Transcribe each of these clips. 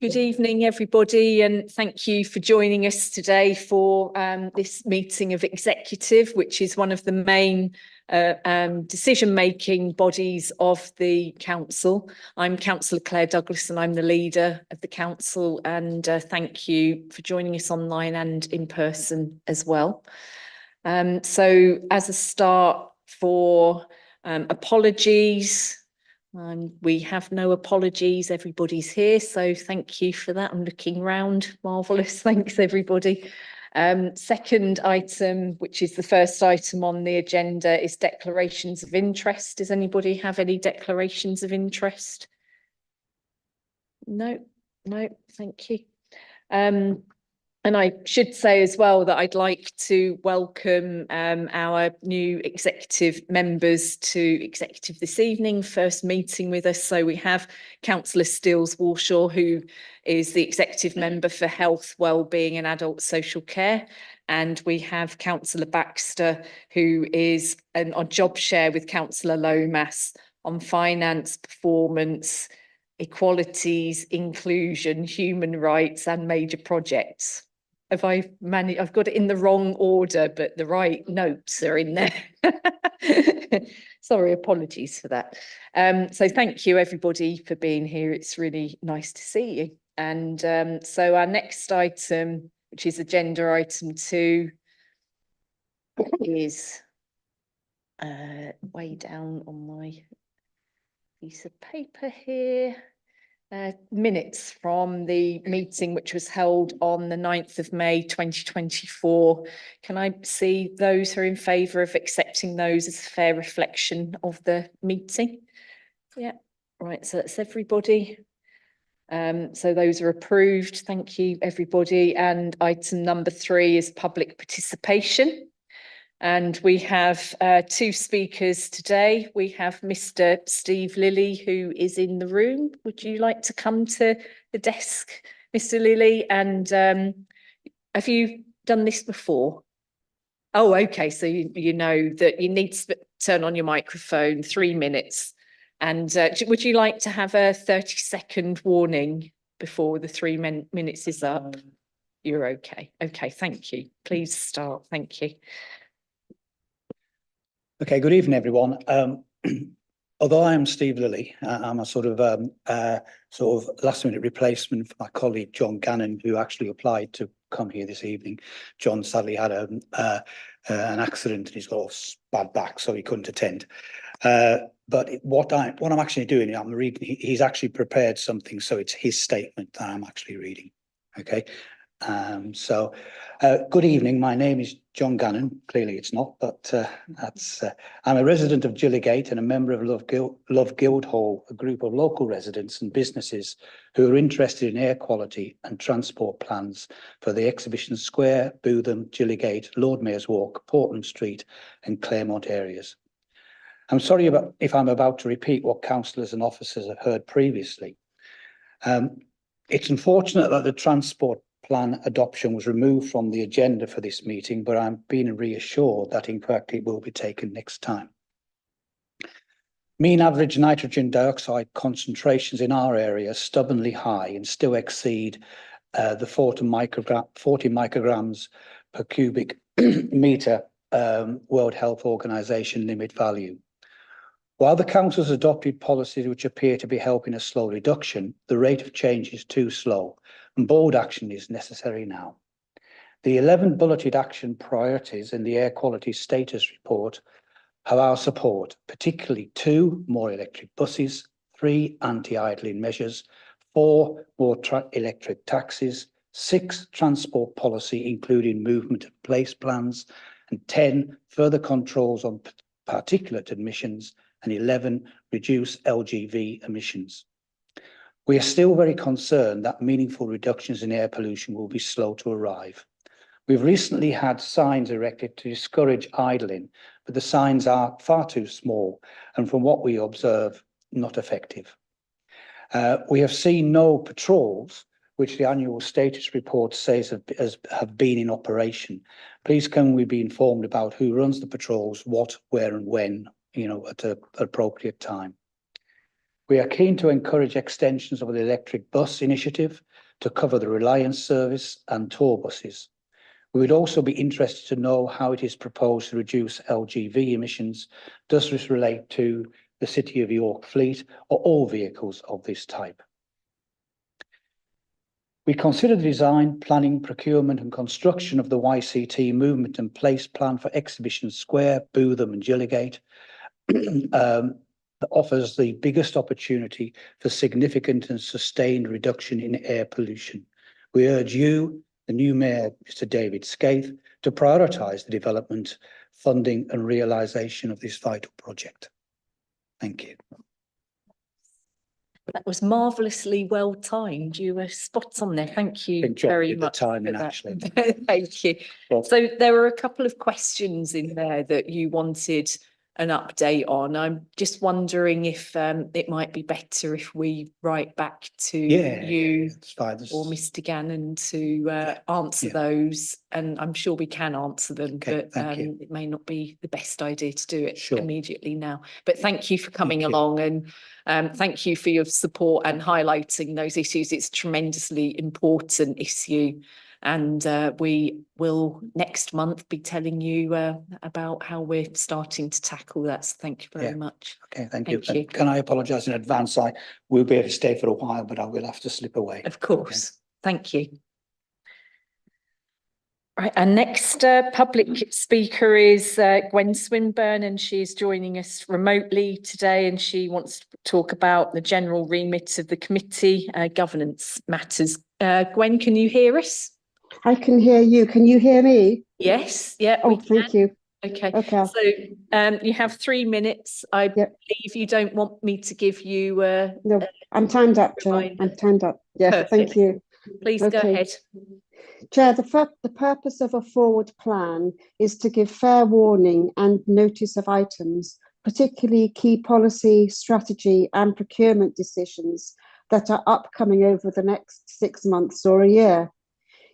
Good evening, everybody, and thank you for joining us today for this meeting of executive, which is one of the main decision-making bodies of the council. I'm Councillor Claire Douglas and I'm the leader of the council, and thank you for joining us online and in person as well. So as a start for apologies, we have no apologies, everybody's here, so thank you for that. I'm looking round, marvellous, thanks everybody. Second item, which is the first item on the agenda, is declarations of interest. Does anybody have any declarations of interest? No, thank you. And I should say as well that I'd like to welcome our new executive members to executive this evening, first meeting with us. So we have Councillor Steels-Warshaw, who is the executive member for Health, Wellbeing and Adult Social Care. And we have Councillor Baxter, who is on job share with Councillor Lomas on finance, performance, equalities, inclusion, human rights and major projects. Have I managed? I've got it in the wrong order, but the right notes are in there. Sorry, apologies for that. So thank you everybody for being here. It's really nice to see you. And so our next item, which is agenda item 2, is way down on my piece of paper here. Minutes from the meeting which was held on the 9th of May 2024. Can I see those who are in favour of accepting those as a fair reflection of the meeting? Yeah, right, so that's everybody. So those are approved. Thank you, everybody. And item number 3 is public participation. And we have 2 speakers today. We have Mr. Steve Lilly, who is in the room. Would you like to come to the desk, Mr. Lilly? And have you done this before? Oh, okay. So you know that you need to turn on your microphone, 3 minutes. And would you like to have a 30-second warning before the 3 minutes is up? You're okay. Okay, thank you. Please start. Thank you. Okay, good evening, everyone. Although I am Steve Lilly, I'm a sort of last-minute replacement for my colleague John Gannon, who actually applied to come here this evening. John sadly had an accident and he's got a bad back, so he couldn't attend. But what I'm actually doing, I'm reading. He's actually prepared something, so it's his statement that I'm actually reading. Okay. Good evening. My name is John Gannon. Clearly it's not, but I'm a resident of Gilligate and a member of Love Guildhall, a group of local residents and businesses who are interested in air quality and transport plans for the Exhibition Square, Bootham, Gilligate, Lord Mayor's Walk, Portland Street and Claremont areas. I'm sorry if I'm about to repeat what councillors and officers have heard previously. It's unfortunate that the transport plan adoption was removed from the agenda for this meeting, but I'm being reassured that in fact it will be taken next time. Mean average nitrogen dioxide concentrations in our area are stubbornly high and still exceed the 40 micrograms per cubic metre World Health Organization limit value. While the council has adopted policies which appear to be helping a slow reduction, the rate of change is too slow and bold action is necessary now. The 11 bulleted action priorities in the Air Quality Status Report have our support, particularly 2 more electric buses, 3 anti-idling measures, 4 more electric taxis, 6 transport policy including movement of place plans, and 10 further controls on particulate emissions, and 11 reduce LGV emissions. We are still very concerned that meaningful reductions in air pollution will be slow to arrive. We've recently had signs erected to discourage idling, but the signs are far too small and from what we observe, not effective. We have seen no patrols, which the annual status report says have been in operation. Please can we be informed about who runs the patrols, what, where and when, at an appropriate time. We are keen to encourage extensions of the electric bus initiative, to cover the Reliance service and tour buses. We would also be interested to know how it is proposed to reduce LGV emissions. Does this relate to the City of York fleet or all vehicles of this type? We consider the design, planning, procurement and construction of the YCT movement and place plan for Exhibition Square, Bootham and Gilligate that offers the biggest opportunity for significant and sustained reduction in air pollution. We urge you, the new Mayor, Mr. David Scaife, to prioritise the development, funding and realisation of this vital project. Thank you. That was marvellously well timed. You were spot on there. Thank you very much. Timing, actually. Thank you. Well, So there were a couple of questions in there that you wanted an update on. I'm just wondering if it might be better if we write back to you or Mr. Gannon to answer those. And I'm sure we can answer them, but it may not be the best idea to do it immediately now. But thank you for coming along, and thank you for your support and highlighting those issues. It's a tremendously important issue. And we will next month be telling you about how we're starting to tackle that. So thank you very much. Okay, thank you. Can I apologise in advance? I will be able to stay for a while, but I will have to slip away. Of course. Thank you. Right, our next public speaker is Gwen Swinburne, and she is joining us remotely today, and she wants to talk about the general remit of the committee, governance matters. Gwen, can you hear us? I can hear you. Can you hear me? Yes. Yeah. Oh, thank you. Okay. Okay. So you have 3 minutes. I believe you don't want me to give you. No, I'm timed up, Chair. I'm timed up. Yes. Perfect. Thank you. Please go ahead. Chair, the purpose of a forward plan is to give fair warning and notice of items, particularly key policy, strategy and procurement decisions that are upcoming over the next 6 months or a year.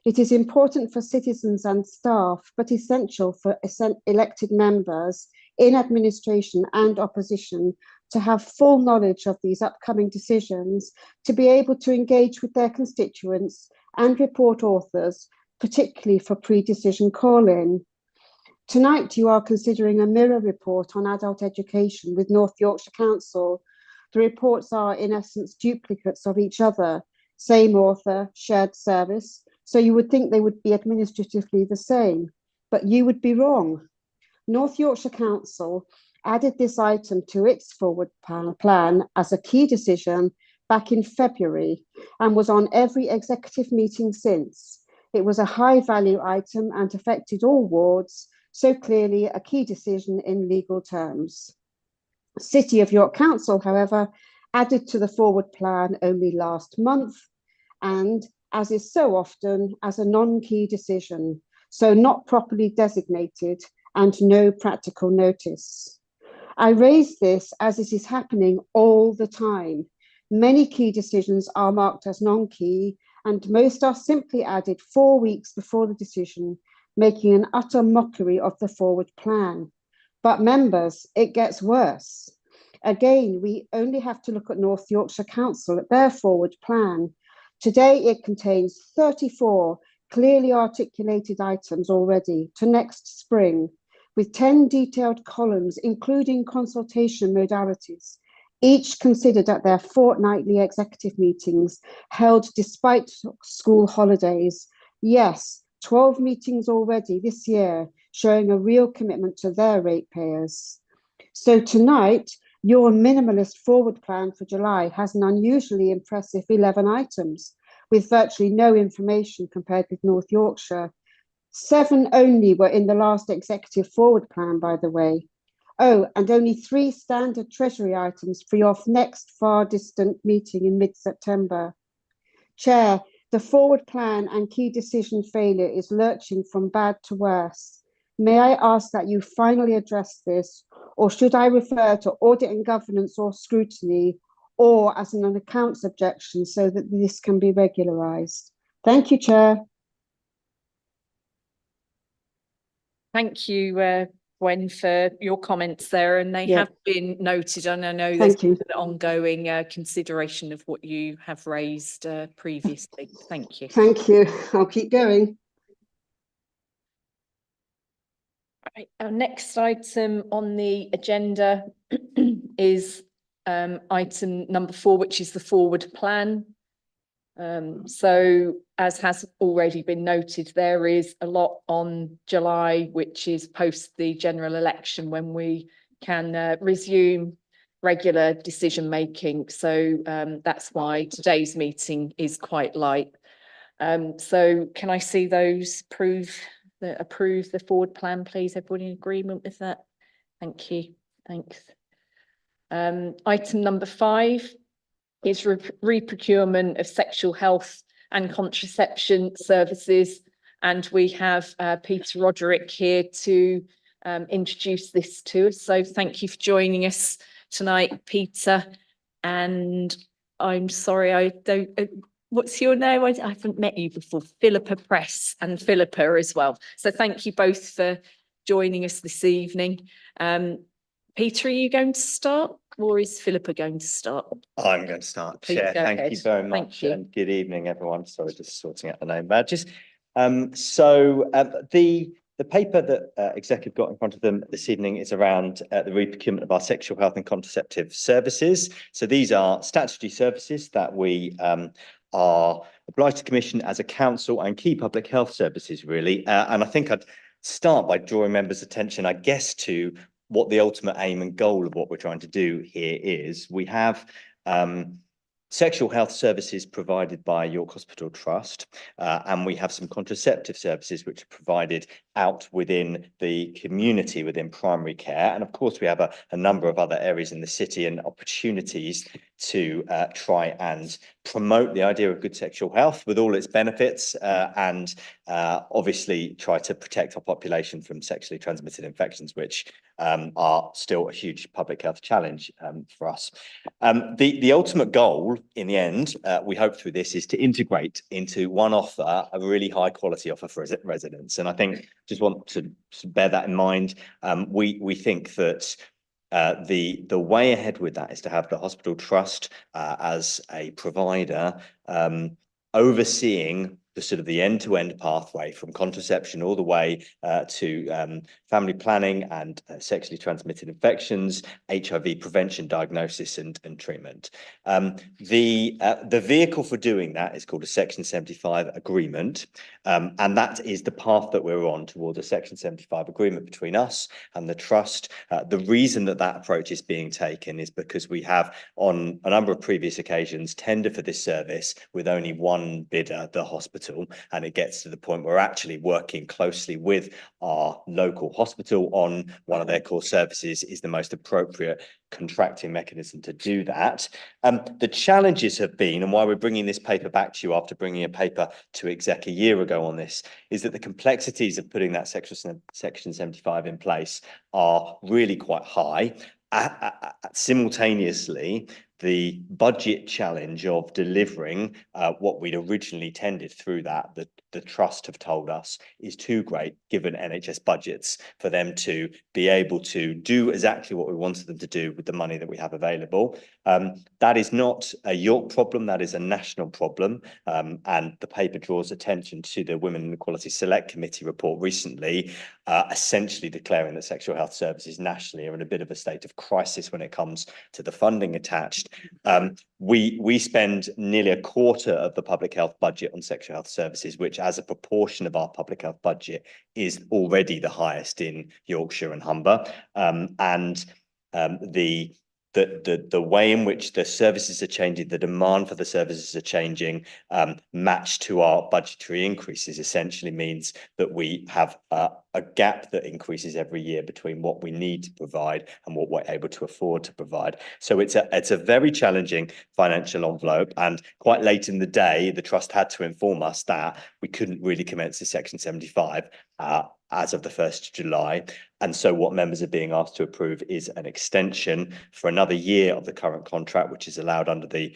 It is important for citizens and staff, but essential for elected members in administration and opposition to have full knowledge of these upcoming decisions, to be able to engage with their constituents and report authors, particularly for pre-decision call-in. Tonight, you are considering a mirror report on adult education with North Yorkshire Council. The reports are, in essence, duplicates of each other, same author, shared service, so you would think they would be administratively the same, but you would be wrong. North Yorkshire Council added this item to its forward plan as a key decision back in February and was on every executive meeting since. It was a high value item and affected all wards, so clearly a key decision in legal terms. City of York Council, however, added to the forward plan only last month, and as is so often, as a non-key decision, so not properly designated and no practical notice. I raise this as it is happening all the time. Many key decisions are marked as non-key, and most are simply added 4 weeks before the decision, making an utter mockery of the forward plan. But members, it gets worse. Again, we only have to look at North Yorkshire Council at their forward plan. Today, it contains 34 clearly articulated items already to next spring, with 10 detailed columns, including consultation modalities, each considered at their fortnightly executive meetings held despite school holidays. Yes, 12 meetings already this year, showing a real commitment to their ratepayers. So tonight, your minimalist forward plan for July has an unusually impressive 11 items, with virtually no information compared with North Yorkshire. 7 only were in the last executive forward plan, by the way. Oh, and only 3 standard Treasury items for your next far distant meeting in mid-September. Chair, the forward plan and key decision failure is lurching from bad to worse. May I ask that you finally address this, or should I refer to audit and governance or scrutiny, or as an accounts objection so that this can be regularised? Thank you, Chair. Thank you, Gwen, for your comments there, and they Yeah. have been noted, and I know Thank there's you. an ongoing consideration of what you have raised previously. Thank you. Thank you. I'll keep going. Right, our next item on the agenda is item number 4, which is the forward plan. So as has already been noted, there is a lot on July, which is post the general election, when we can resume regular decision making. So that's why today's meeting is quite light. So can I see those approve the forward plan, please? Everybody in agreement with that? Thank you. Thanks. Item number 5 is re-procurement of sexual health and contraception services. And we have Peter Roderick here to introduce this to us. So thank you for joining us tonight, Peter. And I'm sorry, I don't, what's your name? I haven't met you before. Philippa Press and Philippa as well. So thank you both for joining us this evening. Peter, are you going to start, or is Philippa going to start? I'm going to start, Please Chair. go Thank ahead. you very Thank much, you. and good evening, everyone. Sorry, just sorting out the name badges. The paper that Exec have got in front of them this evening is around the re-procurement of our sexual health and contraceptive services. So these are statutory services that we are obliged to commission as a council and key public health services, really. And I think I'd start by drawing members' attention, I guess, to what the ultimate aim and goal of what we're trying to do here is. We have sexual health services provided by York Hospital Trust, and we have some contraceptive services which are provided out within the community, within primary care. And of course, we have a number of other areas in the city and opportunities to try and promote the idea of good sexual health with all its benefits, and obviously try to protect our population from sexually transmitted infections, which are still a huge public health challenge for us. The ultimate goal in the end, we hope through this, is to integrate into one offer a really high quality offer for residents. And I think just want to bear that in mind. We think that the way ahead with that is to have the hospital trust as a provider overseeing the sort of the end-to-end pathway from contraception all the way to family planning and sexually transmitted infections, HIV prevention, diagnosis and treatment. The vehicle for doing that is called a Section 75 agreement, and that is the path that we're on towards a Section 75 agreement between us and the trust. The reason that that approach is being taken is because we have, on a number of previous occasions, tendered for this service with only one bidder, the hospital, and it gets to the point where we're actually working closely with our local hospital on one of their core services is the most appropriate contracting mechanism to do that. The challenges have been, and why we're bringing this paper back to you after bringing a paper to Exec a year ago on this, is that the complexities of putting that Section 75 in place are really quite high. Simultaneously, the budget challenge of delivering what we'd originally tended through that, the trust have told us, is too great, given NHS budgets, for them to be able to do exactly what we wanted them to do with the money that we have available. That is not a York problem, that is a national problem. And the paper draws attention to the Women and Equality Select Committee report recently, essentially declaring that sexual health services nationally are in a bit of a state of crisis when it comes to the funding attached. We spend nearly a quarter of the public health budget on sexual health services, which as a proportion of our public health budget is already the highest in Yorkshire and Humber. The way in which the services are changing, the demand for the services are changing, matched to our budgetary increases, essentially means that we have a gap that increases every year between what we need to provide and what we're able to afford to provide. So it's a very challenging financial envelope, and quite late in the day, the trust had to inform us that we couldn't really commence the Section 75 as of the 1st of July. And so what members are being asked to approve is an extension for another year of the current contract, which is allowed under the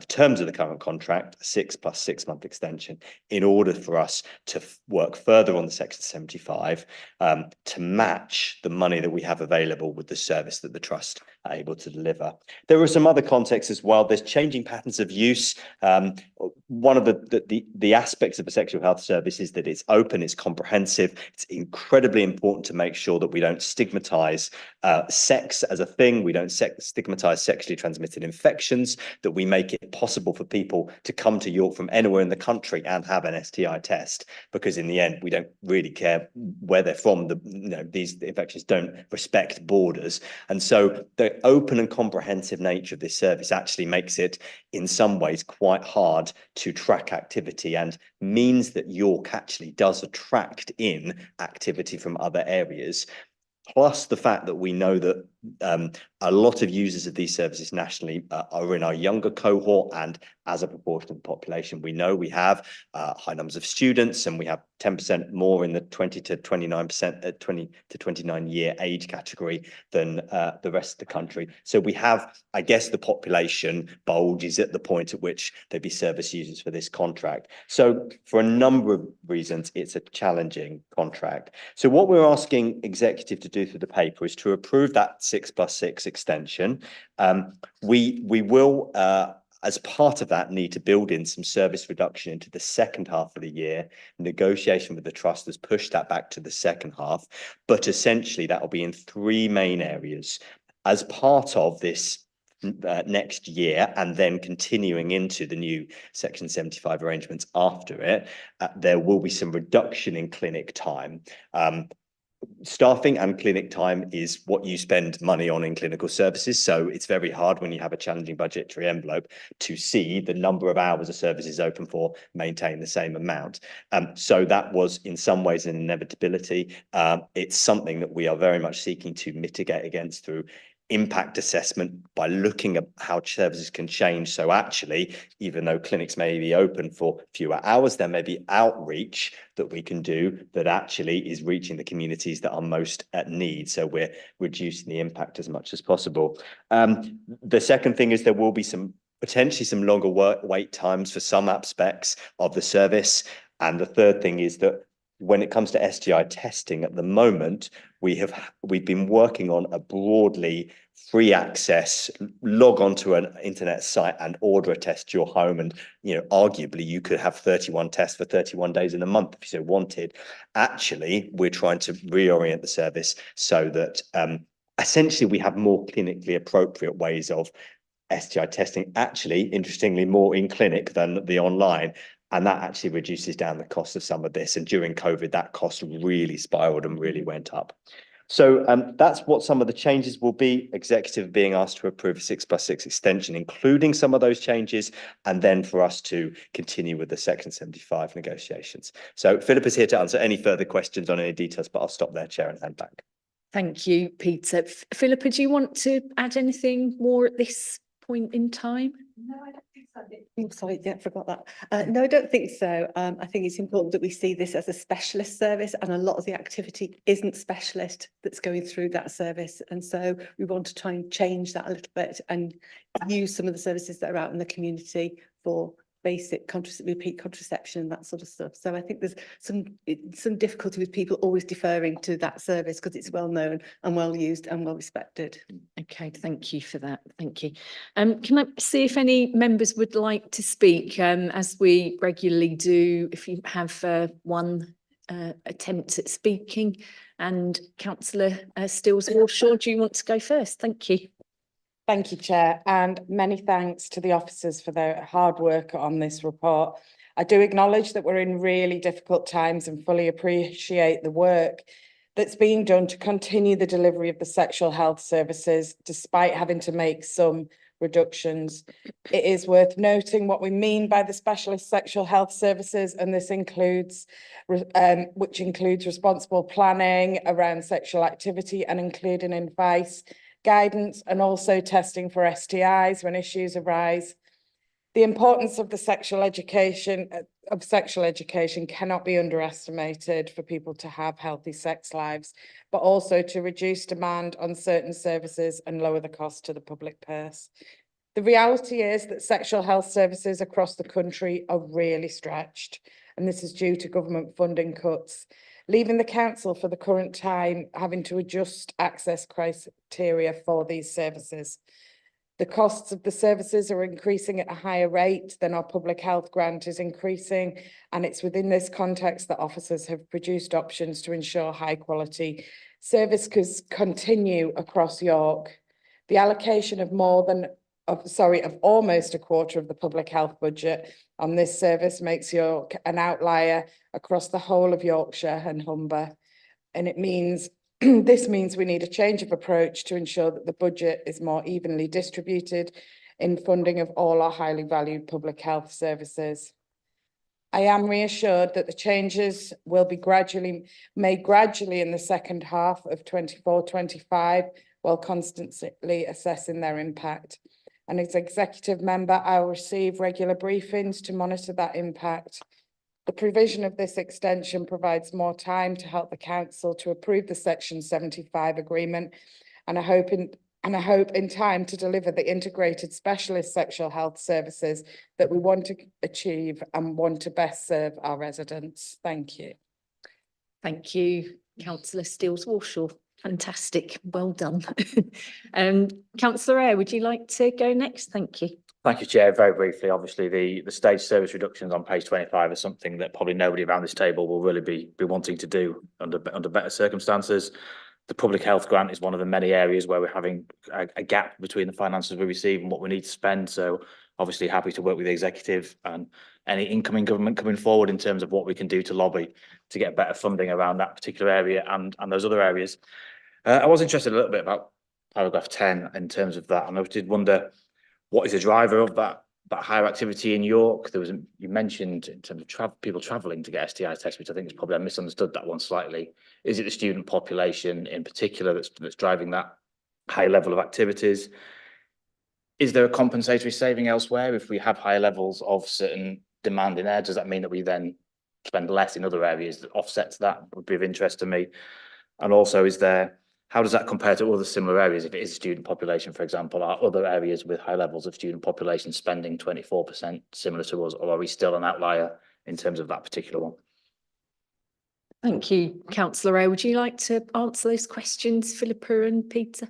terms of the current contract, a 6 + 6 month extension, in order for us to work further on the Section 75 to match the money that we have available with the service that the Trust are able to deliver. There are some other contexts as well. There's changing patterns of use. One of the aspects of a sexual health service is that it's open, it's comprehensive. It's incredibly important to make sure that we don't stigmatise sex as a thing. We don't stigmatise sexually transmitted infections, that we make it possible for people to come to York from anywhere in the country and have an STI test, because in the end, we don't really care where they're from. These infections don't respect borders. And so the open and comprehensive nature of this service actually makes it in some ways quite hard to track activity, and means that York actually does attract in activity from other areas. Plus the fact that we know that a lot of users of these services nationally are in our younger cohort, and as a proportion of the population, we know we have high numbers of students, and we have 10% more in the 20 to 29%, 20 to 29 year age category than the rest of the country. So we have, I guess, the population bulge is at the point at which there'd be service users for this contract. So for a number of reasons, it's a challenging contract. So what we're asking executive to do through the paper is to approve that 6 + 6 extension. We will, as part of that, need to build in some service reduction into the second half of the year. Negotiation with the Trust has pushed that back to the second half, but essentially that will be in 3 main areas. As part of this next year, and then continuing into the new Section 75 arrangements after it, there will be some reduction in clinic time. Staffing and clinic time is what you spend money on in clinical services. So it's very hard when you have a challenging budgetary envelope to see the number of hours a service is open for maintain the same amount. So that was in some ways an inevitability. It's something that we are very much seeking to mitigate against through impact assessment, by looking at how services can change. So actually, even though clinics may be open for fewer hours, there may be outreach that we can do that actually is reaching the communities that are most at need. So we're reducing the impact as much as possible. The second thing is there will be potentially some longer wait times for some aspects of the service. And the third thing is that when it comes to STI testing at the moment, we've been working on a broadly free access, log onto an internet site and order a test to your home. And, arguably you could have 31 tests for 31 days in a month if you so wanted. Actually, we're trying to reorient the service so that essentially we have more clinically appropriate ways of STI testing, actually, interestingly, more in clinic than the online. And that actually reduces down the cost of some of this. And during COVID, that cost really spiraled and really went up. So that's what some of the changes will be. Executive being asked to approve a 6 + 6 extension, including some of those changes, and then for us to continue with the Section 75 negotiations. So Philip is here to answer any further questions on any details, but I'll stop there, Chair, and hand back. Thank you, Peter. Philippa, do you want to add anything more at this point in time? No, I don't think so. Oh, sorry, yeah, forgot that. No, I don't think so. I think it's important that we see this as a specialist service, and a lot of the activity isn't specialist that's going through that service. And so we want to try and change that a little bit and use some of the services that are out in the community for basic repeat contraception and that sort of stuff. So I think there's some difficulty with people always deferring to that service because it's well known and well used and well respected. Okay, thank you for that. Thank you. Can I see if any members would like to speak, as we regularly do, if you have one attempt at speaking. And Councillor Stills-Warshaw, do you want to go first? Thank you. Thank you, Chair, and many thanks to the officers for their hard work on this report. I do acknowledge that we're in really difficult times and fully appreciate the work that's being done to continue the delivery of the sexual health services, despite having to make some reductions. It is worth noting what we mean by the specialist sexual health services, and this includes, which includes responsible planning around sexual activity and including advice, guidance, and also testing for STIs when issues arise. The importance of the sexual education of sexual education cannot be underestimated for people to have healthy sex lives, but also to reduce demand on certain services and lower the cost to the public purse. The reality is that sexual health services across the country are really stretched, and this is due to government funding cuts, leaving the council for the current time having to adjust access criteria for these services. The costs of the services are increasing at a higher rate than our public health grant is increasing, and it's within this context that officers have produced options to ensure high quality services continue across York. The allocation of almost a quarter of the public health budget on this service makes York an outlier across the whole of Yorkshire and Humber, and it means this means we need a change of approach to ensure that the budget is more evenly distributed in funding of all our highly valued public health services. I am reassured that the changes will be made gradually in the second half of 24-25, while constantly assessing their impact. And as executive member, I will receive regular briefings to monitor that impact. The provision of this extension provides more time to help the council to approve the Section 75 agreement, and I hope in time to deliver the integrated specialist sexual health services that we want to achieve and want to best serve our residents. Thank you. Thank you, Councillor Steels-Warshaw. Fantastic, well done. Councillor Eyre, would you like to go next? Thank you. Thank you, Chair. Very briefly, obviously, the stage service reductions on page 25 is something that probably nobody around this table will really be wanting to do under better circumstances. The public health grant is one of the many areas where we're having a gap between the finances we receive and what we need to spend. So obviously happy to work with the executive and any incoming government coming forward in terms of what we can do to lobby to get better funding around that particular area and those other areas. I was interested a little bit about paragraph 10 in terms of that, and I did wonder what is the driver of that higher activity in York. You mentioned in terms of people travelling to get STI tests, which I think is probably I misunderstood that one slightly. Is it the student population in particular that's driving that high level of activities? Is there a compensatory saving elsewhere if we have higher levels of certain demand in there? Does that mean that we then spend less in other areas that offsets that? Would be of interest to me. And also, how does that compare to other similar areas? If it is student population, for example, are other areas with high levels of student population spending 24% similar to us, or are we still an outlier in terms of that particular one? Thank you, Councillor Eyre. Would you like to answer those questions, Philippa and Peter?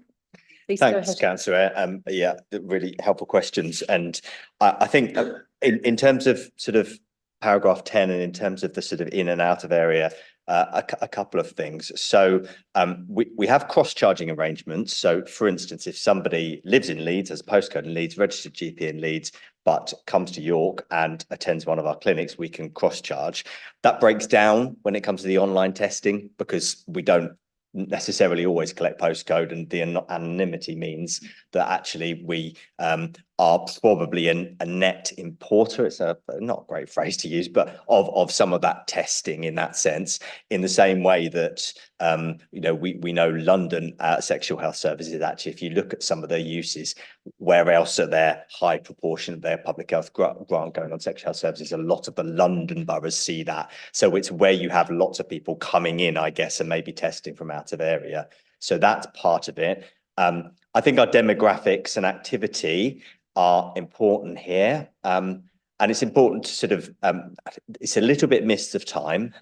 Please Thanks, go ahead. Councillor. Yeah, really helpful questions. And I think in terms of sort of paragraph 10 and in terms of the sort of in and out of area, a couple of things. So we have cross-charging arrangements. So for instance, if somebody lives in Leeds, has a postcode in Leeds, registered GP in Leeds, but comes to York and attends one of our clinics, we can cross-charge. That breaks down when it comes to the online testing because we don't necessarily always collect postcode, and the anonymity means that actually we are probably a net importer. It's not a great phrase to use, but of some of that testing in that sense, in the same way that we know London sexual health services, actually, if you look at some of their uses, where else are there high proportion of their public health grant going on sexual health services? A lot of the London boroughs see that. So it's where you have lots of people coming in, I guess, and maybe testing from out of area. So that's part of it. I think our demographics and activity are important here. And it's important to sort of, it's a little bit missed of time,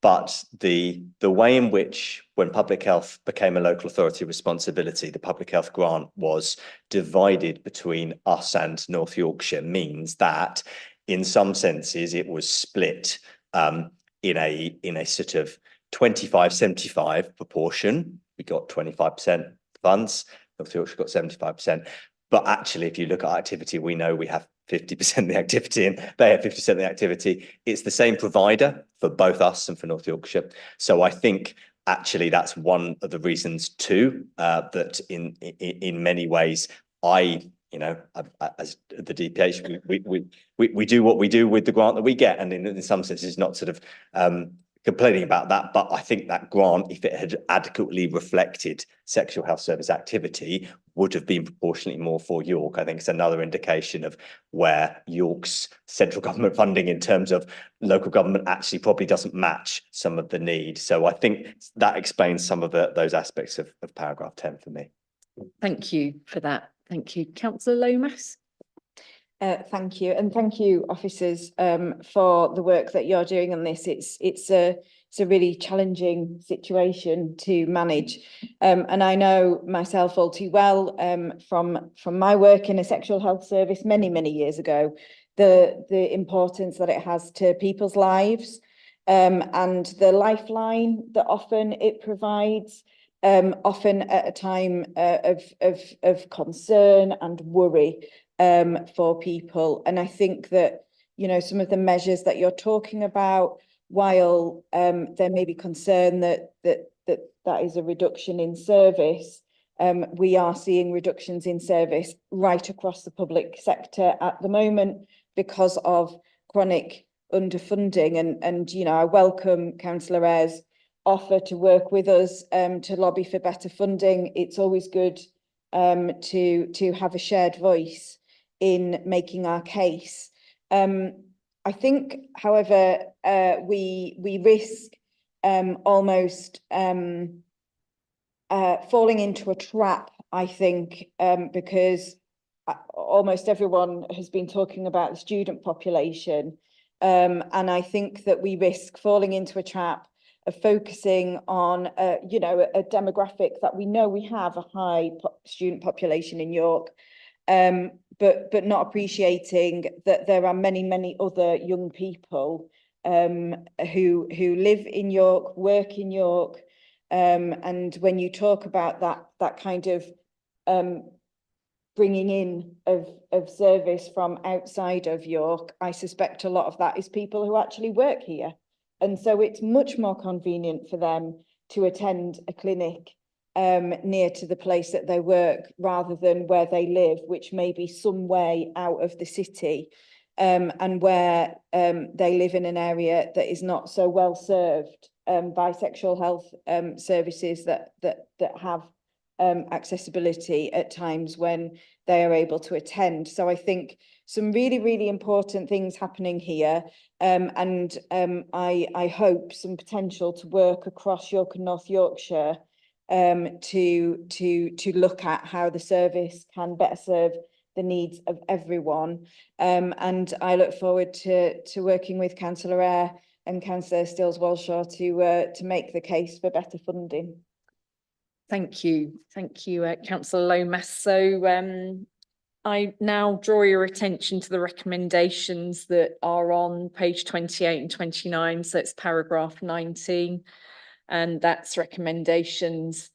but the way in which, when public health became a local authority responsibility, the public health grant was divided between us and North Yorkshire means that in some senses it was split in a sort of 25-75 proportion. We got 25% funds, North Yorkshire got 75%. But actually, if you look at our activity, we know we have 50% of the activity and they have 50% of the activity. It's the same provider for both us and for North Yorkshire. So I think actually that's one of the reasons too, that in many ways, as the DPH, we do what we do with the grant that we get. And in some sense, it's not sort of complaining about that, but I think that grant, if it had adequately reflected sexual health service activity, would have been proportionately more for York. I think it's another indication of where York's central government funding in terms of local government actually probably doesn't match some of the need. So I think that explains some of those aspects of paragraph 10 for me. Thank you for that. Thank you. Councillor Lomas. Thank you, and thank you, officers, for the work that you're doing on this. It's a really challenging situation to manage, and I know myself all too well from my work in a sexual health service many years ago, the importance that it has to people's lives, and the lifeline that often it provides, often at a time of concern and worry for people. And I think that, you know, some of the measures that you're talking about, while there may be concern that is a reduction in service, we are seeing reductions in service right across the public sector at the moment because of chronic underfunding. And you know, I welcome Councillor Ayres' offer to work with us to lobby for better funding. It's always good to have a shared voice in making our case. I think, however, we risk almost falling into a trap, I think, because almost everyone has been talking about the student population, and I think that we risk falling into a trap of focusing on, you know, a demographic that we know we have a high student population in York, but not appreciating that there are many other young people who live in York, work in York, and when you talk about that kind of bringing in of service from outside of York, I suspect a lot of that is people who actually work here. And so it's much more convenient for them to attend a clinic near to the place that they work rather than where they live, which may be some way out of the city, and where they live in an area that is not so well served by sexual health services that have accessibility at times when they are able to attend. So I think some really important things happening here, and I hope some potential to work across York and North Yorkshire to look at how the service can better serve the needs of everyone, and I look forward to working with Councillor Ayres and Councillor Stills-Walshaw to make the case for better funding. Thank you, Councillor Lomas. So I now draw your attention to the recommendations that are on page 28 and 29. So it's paragraph 19, and that's recommendations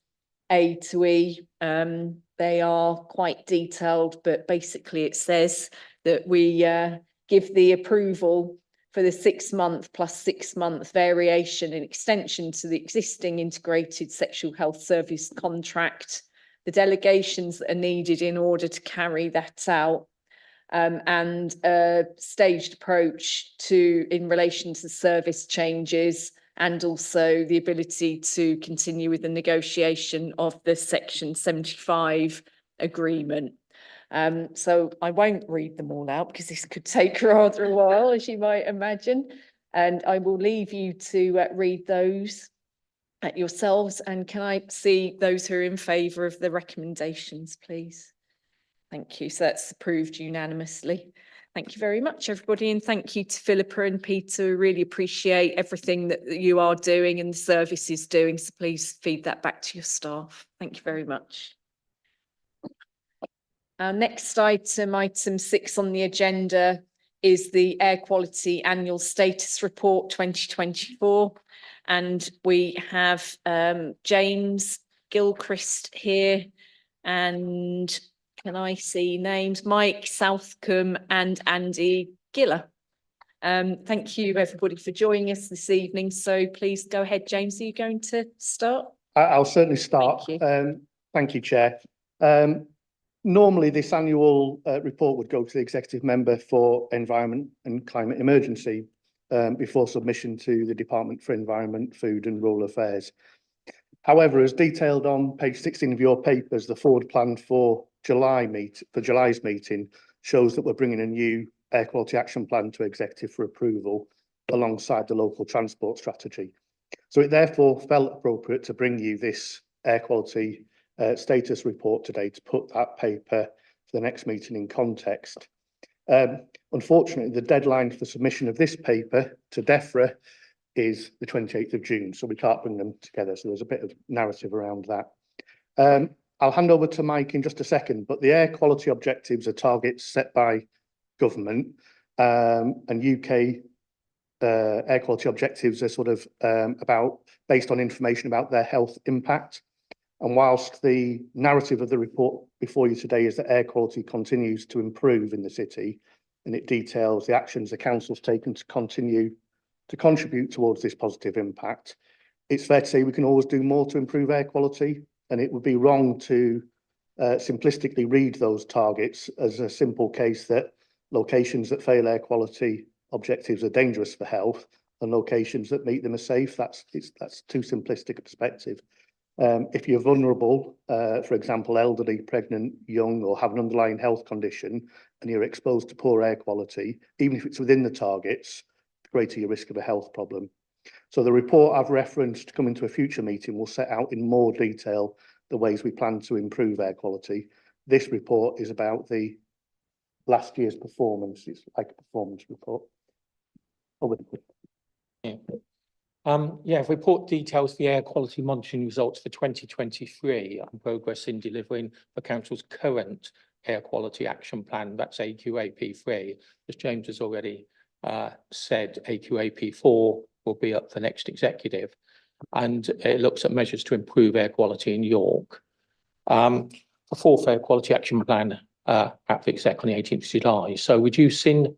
A to E. They are quite detailed, but basically it says that we give the approval for the 6 month plus 6 month variation and extension to the existing integrated sexual health service contract, the delegations that are needed in order to carry that out, and a staged approach in relation to service changes, and also the ability to continue with the negotiation of the Section 75 agreement. So I won't read them all out because this could take rather a while, as you might imagine, and I will leave you to read those at yourselves. And can I see those who are in favour of the recommendations, please? Thank you. So that's approved unanimously. Thank you very much, everybody. And thank you to Philippa and Peter. Really appreciate everything that you are doing and the service is doing. So please feed that back to your staff. Thank you very much. Our next item 6 on the agenda, is the Air Quality Annual Status Report 2024. And we have James Gilchrist here, and can I see names? Mike Southcombe and Andy Giller. Thank you, everybody, for joining us this evening. So please go ahead, James. Are you going to start? I'll certainly start. Thank you. Thank you, Chair. Normally, this annual report would go to the Executive Member for Environment and Climate Emergency, before submission to the Department for Environment, Food and Rural Affairs. However, as detailed on page 16 of your papers, the forward plan for July's meeting shows that we're bringing a new air quality action plan to executive for approval alongside the local transport strategy. So it therefore felt appropriate to bring you this air quality status report today to put that paper for the next meeting in context. Unfortunately, the deadline for submission of this paper to DEFRA is the 28th of June, so we can't bring them together. So there's a bit of narrative around that. I'll hand over to Mike in just a second, but the air quality objectives are targets set by government, and UK air quality objectives are sort of based on information about their health impact. And whilst the narrative of the report before you today is that air quality continues to improve in the city, and it details the actions the council's taken to continue to contribute towards this positive impact, it's fair to say we can always do more to improve air quality, and it would be wrong to simplistically read those targets as a simple case that locations that fail air quality objectives are dangerous for health and locations that meet them are safe. That's too simplistic a perspective. If you're vulnerable, for example, elderly, pregnant, young, or have an underlying health condition, and you're exposed to poor air quality, even if it's within the targets, the greater your risk of a health problem. So the report I've referenced coming to a future meeting will set out in more detail the ways we plan to improve air quality. This report is about the last year's performance. It's like a performance report. Over to you. Yeah, report details the air quality monitoring results for 2023 and progress in delivering the council's current air quality action plan. That's AQAP3. As James has already said, AQAP4 will be up for next executive, and it looks at measures to improve air quality in York. The fourth air quality action plan at the exec on the 18th of July. So reducing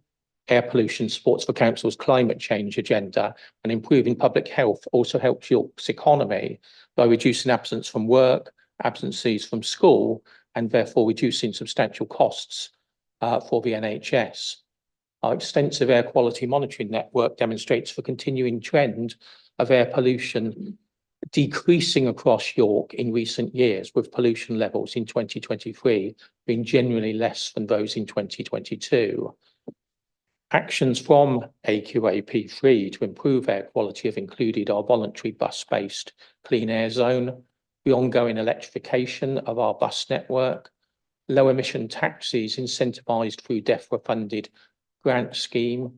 air pollution supports the council's climate change agenda, and improving public health also helps York's economy by reducing absence from work, absences from school, and therefore reducing substantial costs for the NHS. Our extensive air quality monitoring network demonstrates the continuing trend of air pollution decreasing across York in recent years, with pollution levels in 2023 being generally less than those in 2022. Actions from AQAP3 to improve air quality have included our voluntary bus-based clean air zone, the ongoing electrification of our bus network, low emission taxis incentivised through DEFRA-funded grant scheme,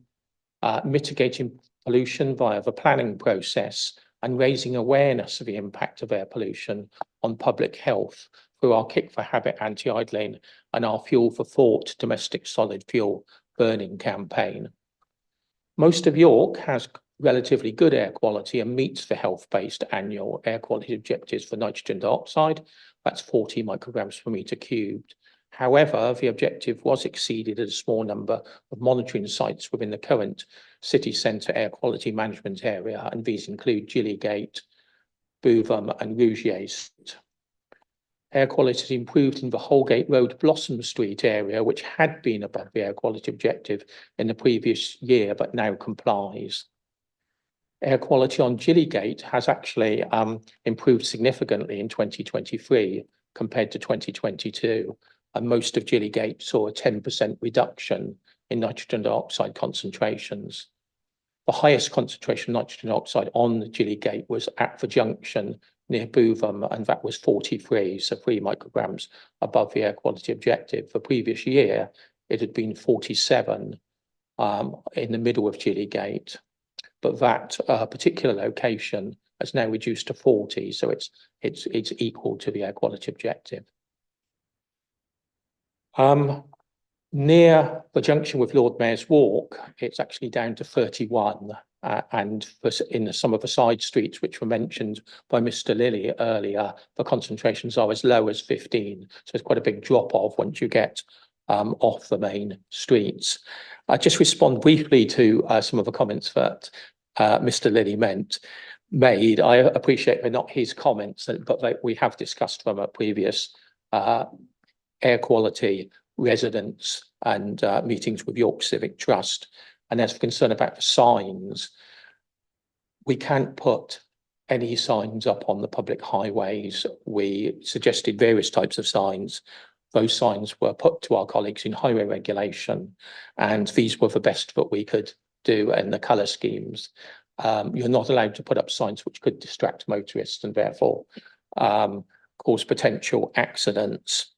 mitigating pollution via the planning process, and raising awareness of the impact of air pollution on public health through our Kick for Habit anti-idling and our Fuel for Thought domestic solid fuel burning campaign. Most of York has relatively good air quality and meets the health-based annual air quality objectives for nitrogen dioxide. That's 40 micrograms per metre cubed. However, the objective was exceeded at a small number of monitoring sites within the current city centre air quality management area, and these include Gillygate, Bootham and Rougier. Air quality improved in the Holgate Road Blossom Street area, which had been above the air quality objective in the previous year, but now complies. Air quality on Gillygate has actually improved significantly in 2023 compared to 2022. And most of Gillygate saw a 10% reduction in nitrogen dioxide concentrations. The highest concentration of nitrogen dioxide on the Gillygate was at the junction near Bootham, and that was 43, so 3 micrograms above the air quality objective. The previous year, it had been 47 in the middle of Gillygate, but that particular location has now reduced to 40, so it's equal to the air quality objective. Near the junction with Lord Mayor's Walk, it's actually down to 31, and in some of the side streets, which were mentioned by Mr. Lilly earlier, the concentrations are as low as 15. So it's quite a big drop off once you get off the main streets. I just respond briefly to some of the comments that Mr. Lilly made. I appreciate they're not his comments, but we have discussed them at previous air quality residents and meetings with York Civic Trust. And as for concern about the signs, we can't put any signs up on the public highways. We suggested various types of signs. Those signs were put to our colleagues in highway regulation, and these were the best that we could do in the colour schemes. You're not allowed to put up signs which could distract motorists and therefore cause potential accidents.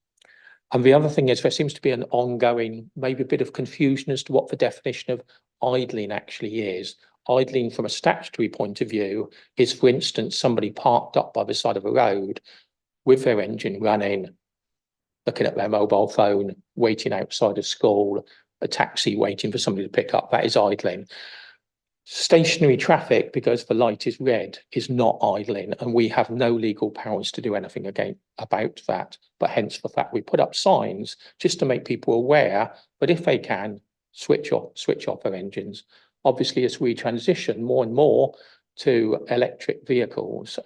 And the other thing is there seems to be an ongoing, maybe a bit of confusion as to what the definition of idling actually is. Idling from a statutory point of view is, for instance, somebody parked up by the side of a road with their engine running, looking at their mobile phone, waiting outside of school, a taxi waiting for somebody to pick up. That is idling. Stationary traffic, because the light is red, is not idling, and we have no legal powers to do anything about that. But hence the fact we put up signs just to make people aware that if they can, switch off their engines. Obviously, as we transition more and more to electric vehicles,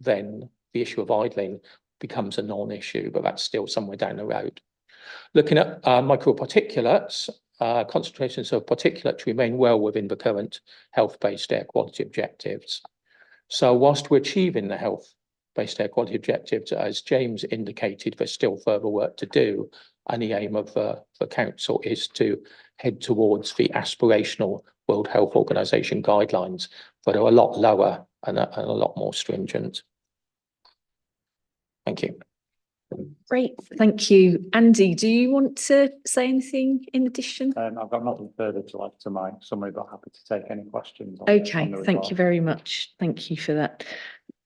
then the issue of idling becomes a non-issue, but that's still somewhere down the road. Looking at microparticulates, concentrations of particulates remain well within the current health-based air quality objectives. So whilst we're achieving the health-based air quality objectives, as James indicated, there's still further work to do, and the aim of the council is to head towards the aspirational World Health Organization guidelines that are a lot lower and a lot more stringent. Thank you. Great, thank you. Andy, do you want to say anything in addition? I've got nothing further to add to my summary, but happy to take any questions. Okay, thank you very much. Thank you for that.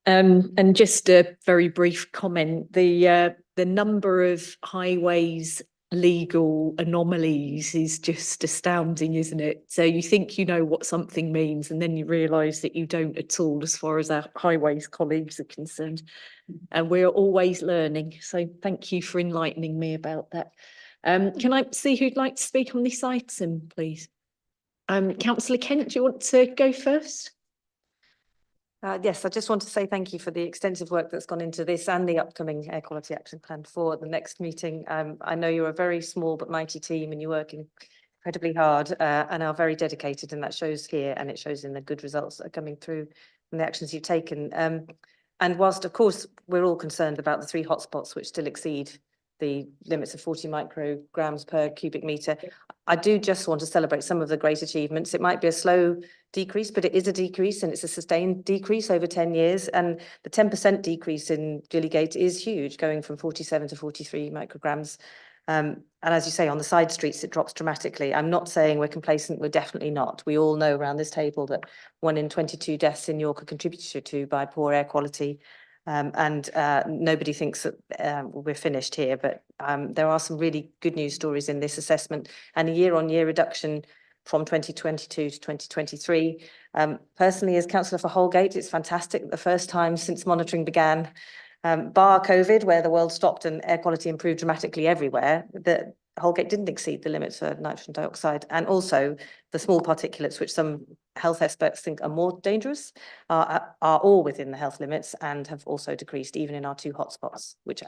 And just a very brief comment, the number of highways legal anomalies is just astounding, isn't it? So you think you know what something means, and then you realise that you don't at all as far as our highways colleagues are concerned. And we're always learning. So thank you for enlightening me about that. Can I see who'd like to speak on this item, please? Councillor Kent, do you want to go first? Yes, I just want to say thank you for the extensive work that's gone into this and the upcoming Air Quality Action Plan for the next meeting. I know you're a very small but mighty team and you're working incredibly hard and are very dedicated, and that shows here, and it shows in the good results that are coming through and the actions you've taken. And whilst, of course, we're all concerned about the 3 hotspots which still exceed the limits of 40 micrograms per cubic metre, I do just want to celebrate some of the great achievements. It might be a slow decrease, but it is a decrease, and it's a sustained decrease over 10 years. And the 10% decrease in Gillygate is huge, going from 47 to 43 micrograms. And as you say, on the side streets, it drops dramatically. I'm not saying we're complacent. We're definitely not. We all know around this table that 1 in 22 deaths in York are contributed to by poor air quality. Nobody thinks that we're finished here, but there are some really good news stories in this assessment, and a year-on-year reduction from 2022 to 2023. Personally, as councillor for Holgate, it's fantastic. The first time since monitoring began, bar COVID, where the world stopped and air quality improved dramatically everywhere, that Holgate didn't exceed the limits for nitrogen dioxide, and also the small particulates, which some health experts think are more dangerous, are all within the health limits and have also decreased even in our 2 hotspots, which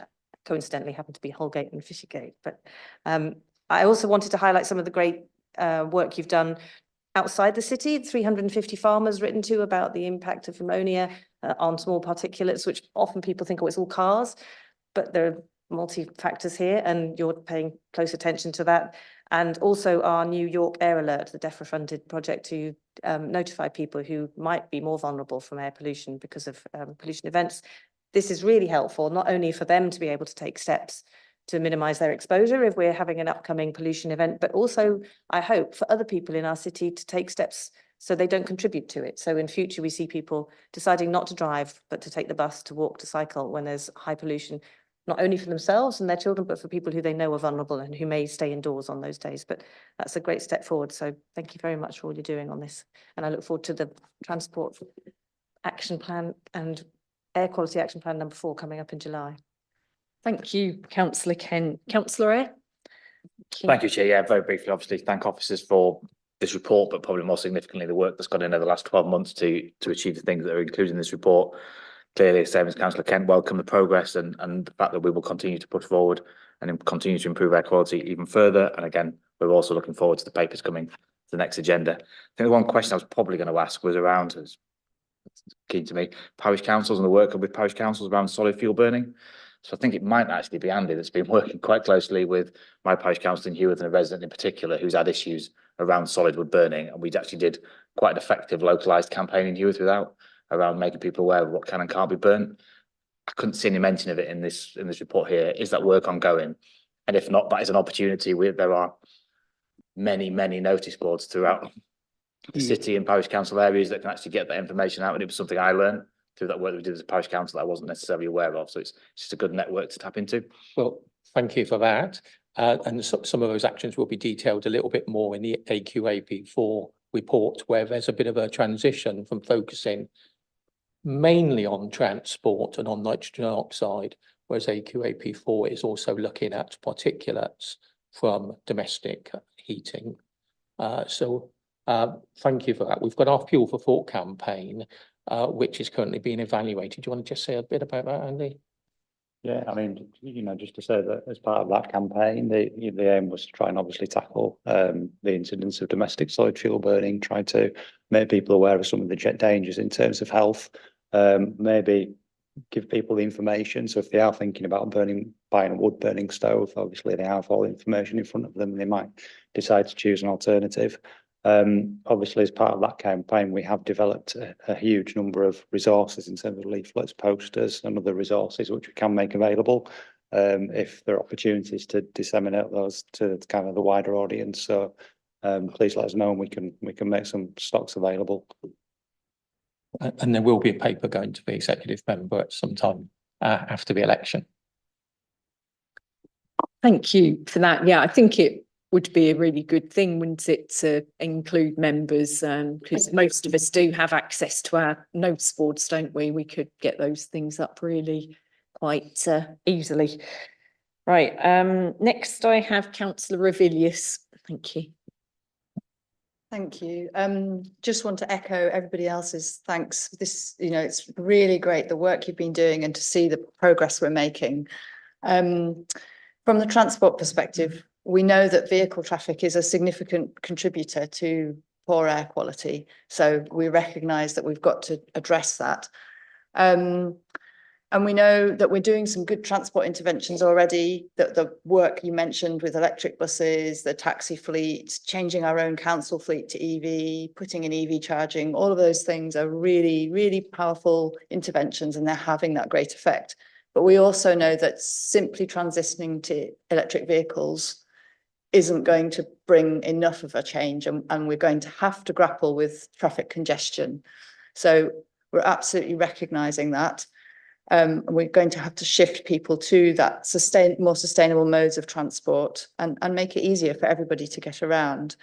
coincidentally happen to be Holgate and Fishergate. But I also wanted to highlight some of the great work you've done outside the city. 350 farmers written to about the impact of ammonia on small particulates, which often people think, oh, it's all cars, but there are multi-factors here, and you're paying close attention to that. And also our New York Air Alert, the DEFRA-funded project to notify people who might be more vulnerable from air pollution because of pollution events. This is really helpful, not only for them to be able to take steps to minimise their exposure if we're having an upcoming pollution event, but also, I hope, for other people in our city to take steps so they don't contribute to it. So in future, we see people deciding not to drive, but to take the bus, to walk, to cycle when there's high pollution, not only for themselves and their children, but for people who they know are vulnerable and who may stay indoors on those days. But that's a great step forward. So thank you very much for all you're doing on this. And I look forward to the Transport Action Plan and Air Quality Action Plan number 4 coming up in July. Thank you, Councillor Kent. Councillor Eyre? Thank you, Chair. Yeah, very briefly, obviously, thank officers for this report, but probably more significantly, the work that's gone in over the last 12 months to achieve the things that are included in this report. Clearly, same as Councillor Kent, welcome the progress and the fact that we will continue to push forward and continue to improve air quality even further. And again, we're also looking forward to the papers coming the next agenda. I think the one question I was probably going to ask was around, it's key to me, parish councils and the work with parish councils around solid fuel burning. So I think it might actually be Andy that's been working quite closely with my parish council in Heworth and a resident in particular who's had issues around solid wood burning. And we actually did quite an effective localised campaign in Heworth around making people aware of what can and can't be burnt. I couldn't see any mention of it in this report here. Is that work ongoing? And if not, that is an opportunity. There are many notice boards throughout the city and parish council areas that can actually get that information out. And it was something I learned through that work that we did as a parish council that I wasn't necessarily aware of. So it's just a good network to tap into. Well, thank you for that. And some of those actions will be detailed a little bit more in the AQAP4 report, where there's a bit of a transition from focusing mainly on transport and on nitrogen oxide, whereas AQAP4 is also looking at particulates from domestic heating. Thank you for that. We've got our Fuel for Thought campaign, which is currently being evaluated. Do you want to just say a bit about that, Andy? Yeah, I mean, just to say that as part of that campaign, the aim was to try and obviously tackle the incidence of domestic solid fuel burning, try to make people aware of some of the dangers in terms of health, maybe give people the information. So if they are thinking about buying a wood burning stove, obviously they have all the information in front of them and they might decide to choose an alternative. Obviously, as part of that campaign, we have developed a huge number of resources in terms of leaflets, posters and other resources which we can make available if there are opportunities to disseminate those to kind of the wider audience. So please let us know and we can make some stocks available. And there will be a paper going to the executive member at some time after the election. Thank you for that. Yeah, I think it would be a really good thing, wouldn't it, to include members, because most of us do have access to our notes boards, don't we? We could get those things up really quite easily. Right, next I have Councillor Revilius. Thank you. Thank you. Just want to echo everybody else's thanks. This, it's really great the work you've been doing and to see the progress we're making. From the transport perspective, we know that vehicle traffic is a significant contributor to poor air quality. So we recognise that we've got to address that. And we know that we're doing some good transport interventions already, that the work you mentioned with electric buses, the taxi fleet, changing our own council fleet to EV, putting in EV charging, all of those things are really, really powerful interventions and they're having that great effect. But we also know that simply transitioning to electric vehicles isn't going to bring enough of a change, and we're going to have to grapple with traffic congestion. So we're absolutely recognising that. We're going to have to shift people to that more sustainable modes of transport and make it easier for everybody to get around.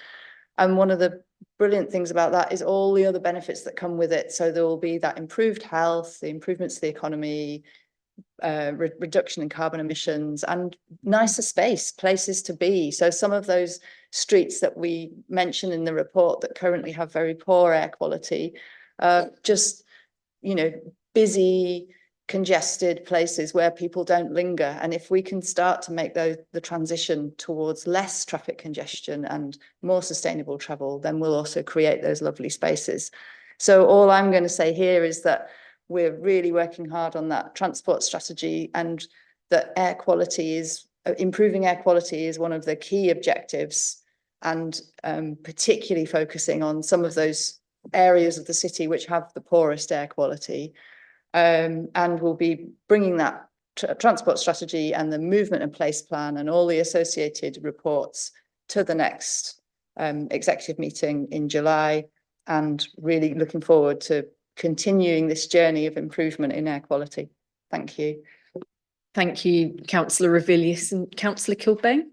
And one of the brilliant things about that is all the other benefits that come with it. So there will be that improved health, the improvements to the economy, reduction in carbon emissions and nicer space, places to be. So some of those streets that we mention in the report that currently have very poor air quality, just, busy, congested places where people don't linger. And if we can start to make the transition towards less traffic congestion and more sustainable travel, then we'll also create those lovely spaces. So all I'm going to say here is that we're really working hard on that transport strategy, and that improving air quality is one of the key objectives, and particularly focusing on some of those areas of the city which have the poorest air quality. And we'll be bringing that transport strategy and the movement and place plan and all the associated reports to the next executive meeting in July, and really looking forward to continuing this journey of improvement in air quality. Thank you. Thank you, Councillor Revilius. And Councillor Kilbane?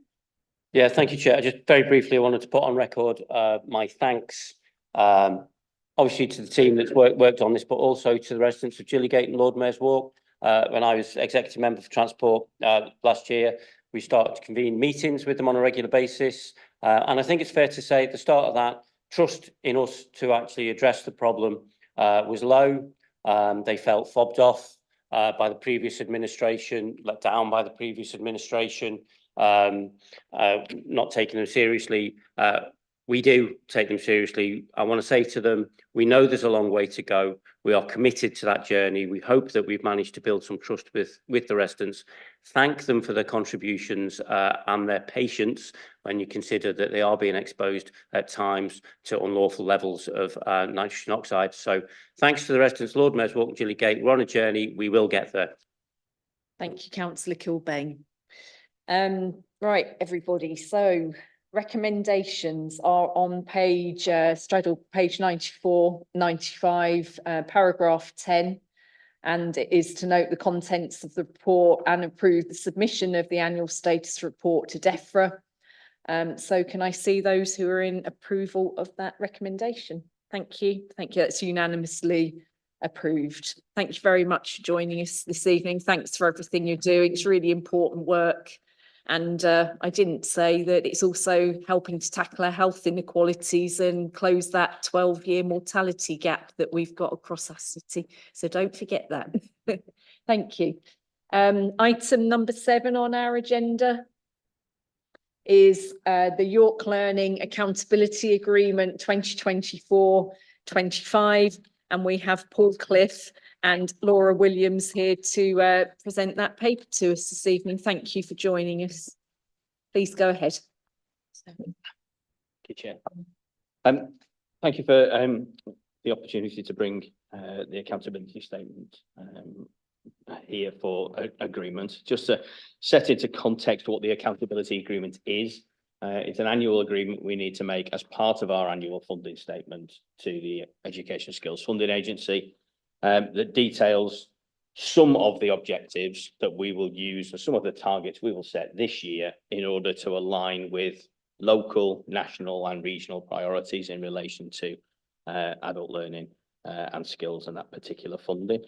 Yeah, thank you, Chair. Just very briefly, I wanted to put on record my thanks, obviously to the team that's worked on this, but also to the residents of Gillygate and Lord Mayor's Walk. When I was executive member for transport last year, we started to convene meetings with them on a regular basis. And I think it's fair to say at the start of that, trust in us to actually address the problem was low. They felt fobbed off by the previous administration, let down by the previous administration, not taking them seriously. we do take them seriously. I want to say to them, we know there's a long way to go. We are committed to that journey. We hope that we've managed to build some trust with the residents. Thank them for their contributions and their patience when you consider that they are being exposed at times to unlawful levels of nitrogen oxide. So thanks to the residents, Lord Mayor's Walk and Gillygate. We're on a journey. We will get there. Thank you, Councillor Kilbane. Right, everybody. So recommendations are on page straddle page 94, 95, paragraph 10, and it is to note the contents of the report and approve the submission of the annual status report to DEFRA. So can I see those who are in approval of that recommendation? Thank you. Thank you. That's unanimously approved. Thank you very much for joining us this evening. Thanks for everything you're doing. It's really important work. And I didn't say that it's also helping to tackle our health inequalities and close that 12-year mortality gap that we've got across our city. So don't forget that. Thank you. Item number 7 on our agenda is the York Learning Accountability Agreement 2024-25. And we have Paul Cliff and Laura Williams here to present that paper to us this evening. Thank you for joining us. Please go ahead. Thank you, Chair. Thank you for the opportunity to bring the accountability statement here for agreement. Just to set into context what the accountability agreement is. It's an annual agreement we need to make as part of our annual funding statement to the Education Skills Funding Agency that details some of the objectives that we will use and some of the targets we will set this year in order to align with local, national and regional priorities in relation to adult learning and skills and that particular funding.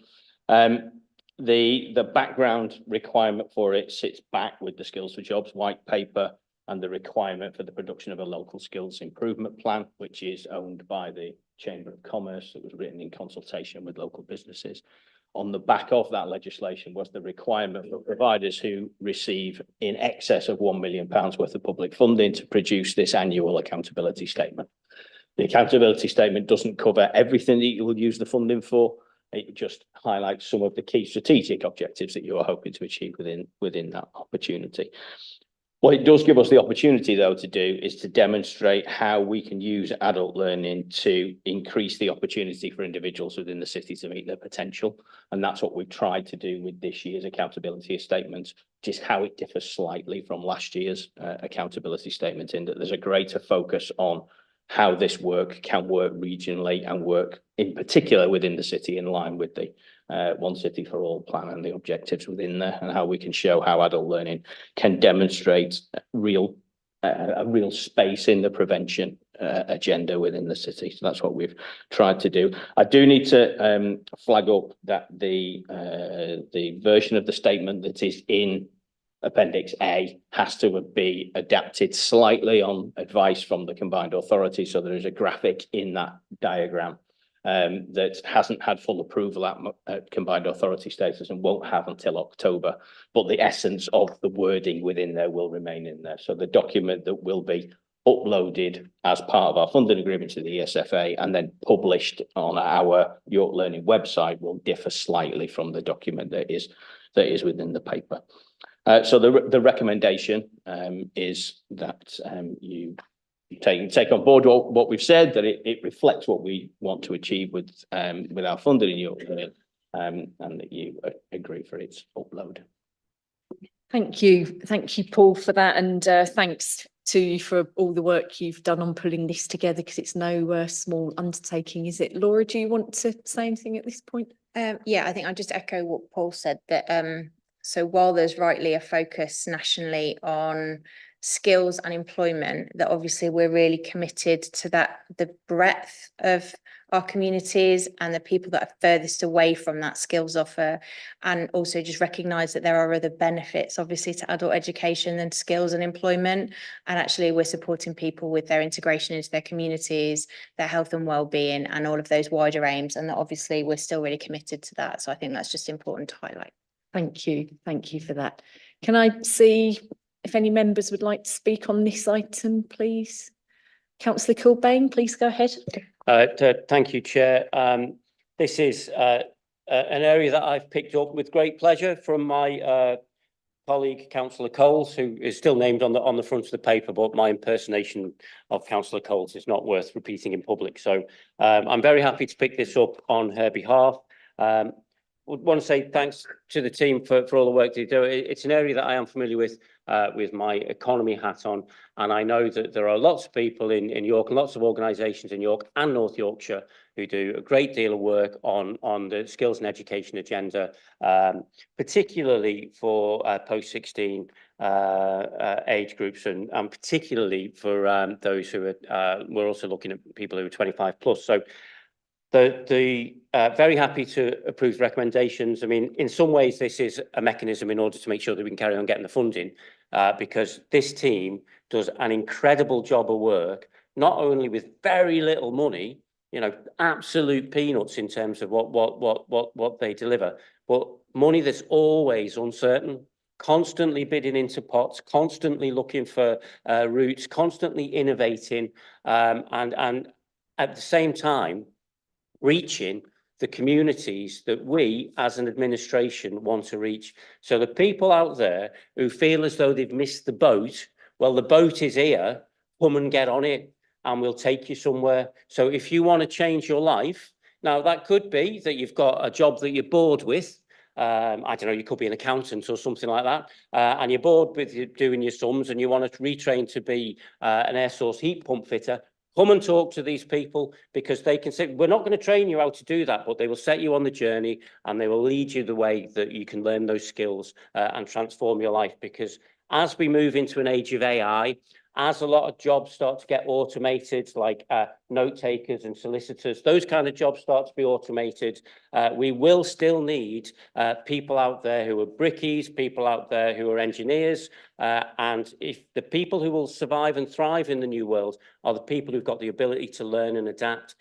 The background requirement for it sits back with the Skills for Jobs white paper and the requirement for the production of a local skills improvement plan, which is owned by the Chamber of Commerce. That was written in consultation with local businesses. On the back of that legislation was the requirement for providers who receive in excess of £1 million worth of public funding to produce this annual accountability statement. The accountability statement doesn't cover everything that you will use the funding for. It just highlights some of the key strategic objectives that you are hoping to achieve within that opportunity. What it does give us the opportunity, though, to do is to demonstrate how we can use adult learning to increase the opportunity for individuals within the city to meet their potential. And that's what we've tried to do with this year's accountability statement, which is how it differs slightly from last year's accountability statement, in that there's a greater focus on how this work can work regionally and work in particular within the city in line with the One City for All plan and the objectives within there, and how we can show how adult learning can demonstrate a real space in the prevention agenda within the city. So that's what we've tried to do. I do need to flag up that the version of the statement that is in Appendix A has to be adapted slightly on advice from the combined authority. So there is a graphic in that diagram that hasn't had full approval at combined authority status and won't have until October. But the essence of the wording within there will remain in there. So the document that will be uploaded as part of our funding agreement to the ESFA and then published on our York Learning website will differ slightly from the document that is within the paper. So the recommendation is that you take on board what we've said, that it reflects what we want to achieve with our funding in York Learning, and that you agree for its upload. Thank you, Paul, for that, and thanks to you for all the work you've done on pulling this together, because it's no small undertaking, is it? Laura, do you want to say anything at this point? Yeah, I think I'll just echo what Paul said, that so while there's rightly a focus nationally on skills and employment, that obviously we're really committed to that, the breadth of our communities and the people that are furthest away from that skills offer, and also just recognise that there are other benefits obviously to adult education than skills and employment, and actually we're supporting people with their integration into their communities, their health and well-being and all of those wider aims, and that obviously we're still really committed to that. So I think that's just important to highlight. Thank you for that. Can I see if any members would like to speak on this item, please? Councillor Kilbane, please go ahead. Thank you, Chair. This is an area that I've picked up with great pleasure from my colleague, Councillor Coles, who is still named on the front of the paper, but my impersonation of Councillor Coles is not worth repeating in public. So I'm very happy to pick this up on her behalf. Would want to say thanks to the team for all the work they do. It's an area that I am familiar with my economy hat on, and I know that there are lots of people in York and lots of organisations in York and North Yorkshire who do a great deal of work on the skills and education agenda, particularly for post-16 age groups, and particularly for those who are, we're also looking at people who are 25 plus. So very happy to approve recommendations. I mean, in some ways, this is a mechanism in order to make sure that we can carry on getting the funding, because this team does an incredible job of work, not only with very little money, you know, absolute peanuts in terms of what they deliver, but money that's always uncertain, constantly bidding into pots, constantly looking for routes, constantly innovating, and at the same time, reaching the communities that we as an administration want to reach. So the people out there who feel as though they've missed the boat, well, the boat is here, come and get on it and we'll take you somewhere. So if you want to change your life, now that could be that you've got a job that you're bored with. I don't know, you could be an accountant or something like that, and you're bored with doing your sums and you want to retrain to be an air source heat pump fitter. Come and talk to these people, because they can say, we're not going to train you how to do that, but they will set you on the journey and they will lead you the way that you can learn those skills and transform your life. Because as we move into an age of AI, as a lot of jobs start to get automated, like note takers and solicitors, those kind of jobs start to be automated, we will still need people out there who are brickies, people out there who are engineers, and if the people who will survive and thrive in the new world are the people who've got the ability to learn and adapt,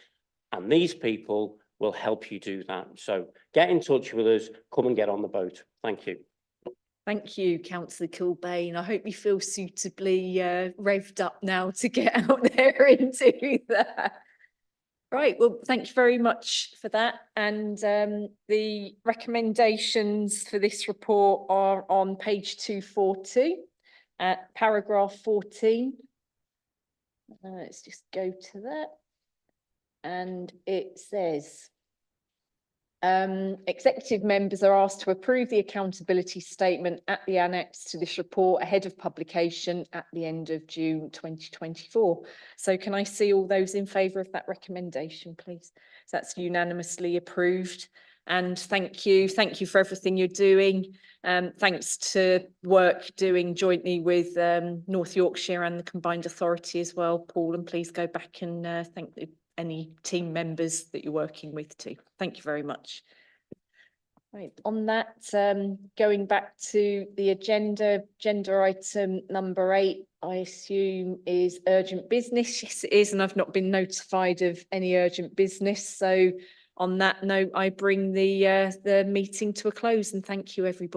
and these people will help you do that. So get in touch with us, come and get on the boat. Thank you. Thank you, Councillor Kilbane. I hope you feel suitably revved up now to get out there and do that. Right, well, thank you very much for that. And the recommendations for this report are on page 242 at paragraph 14. Let's just go to that. And it says, executive members are asked to approve the accountability statement at the annex to this report ahead of publication at the end of June 2024. So can I see all those in favour of that recommendation, please? So that's unanimously approved. And thank you for everything you're doing. Thanks to work doing jointly with North Yorkshire and the Combined Authority as well, Paul, and please go back and thank any team members that you're working with too. Thank you very much. Right, on that, going back to the agenda item number 8, I assume is urgent business. Yes, it is, and I've not been notified of any urgent business. So on that note, I bring the meeting to a close and thank you, everybody.